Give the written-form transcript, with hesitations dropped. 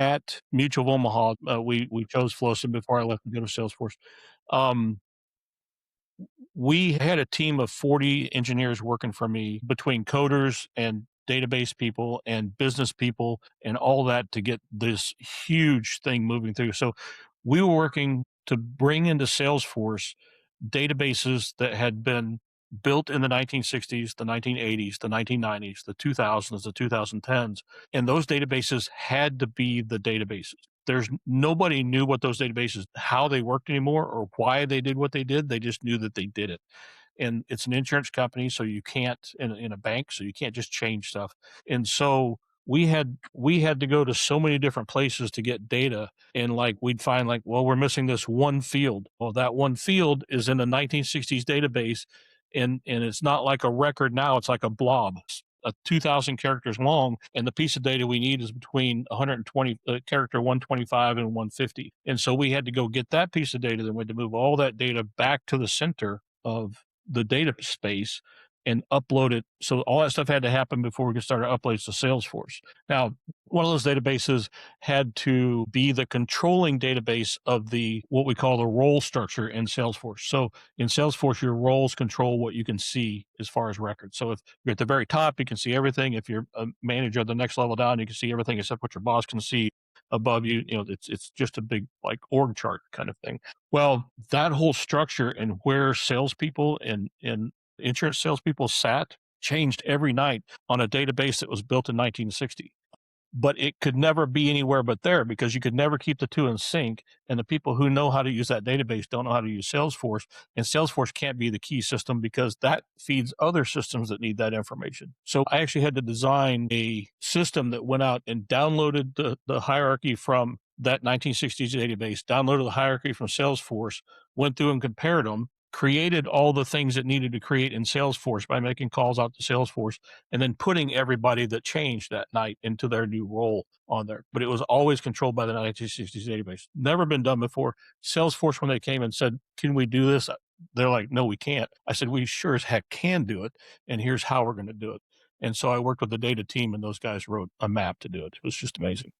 At Mutual of Omaha, we chose Flosum before I left to go to Salesforce. Um, we had a team of 40 engineers working for me between coders and database people and business people and all that to get this huge thing moving through. So we were working to bring into Salesforce databases that had been built in the 1960s, the 1980s, the 1990s, the 2000s, the 2010s, and those databases had to be the databases. There's nobody knew what those databases, how they worked anymore or why they did what they did. They just knew that they did it. And it's an insurance company, so you can't in a bank, so you can't just change stuff. And so we had to go to so many different places to get data, and like we'd find like, well, we're missing this one field. Well, that one field is in the 1960s database, and it's not like a record now, it's like a blob, 2,000 characters long, and the piece of data we need is between 120 character 125 and 150. And so we had to go get that piece of data. Then we had to move all that data back to the center of the data space and upload it. So all that stuff had to happen before we could start our uploads to Salesforce. Now, one of those databases had to be the controlling database of the what we call the role structure in Salesforce. So in Salesforce, your roles control what you can see as far as records. So if you're at the very top, you can see everything. If you're a manager at the next level down, you can see everything except what your boss can see above you. You know, it's just a big like org chart kind of thing. Well, that whole structure and where salespeople and insurance salespeople sat changed every night on a database that was built in 1960. But it could never be anywhere but there because you could never keep the two in sync. And the people who know how to use that database don't know how to use Salesforce. And Salesforce can't be the key system because that feeds other systems that need that information. So I actually had to design a system that went out and downloaded the hierarchy from that 1960s database, downloaded the hierarchy from Salesforce, went through and compared them, created all the things it needed to create in Salesforce by making calls out to Salesforce, and then putting everybody that changed that night into their new role on there. But it was always controlled by the 1960s database. Never been done before. Salesforce, when they came and said, "Can we do this?" They're like, "No, we can't." I said, "We sure as heck can do it, and here's how we're going to do it." And so I worked with the data team, and those guys wrote a map to do it. It was just amazing.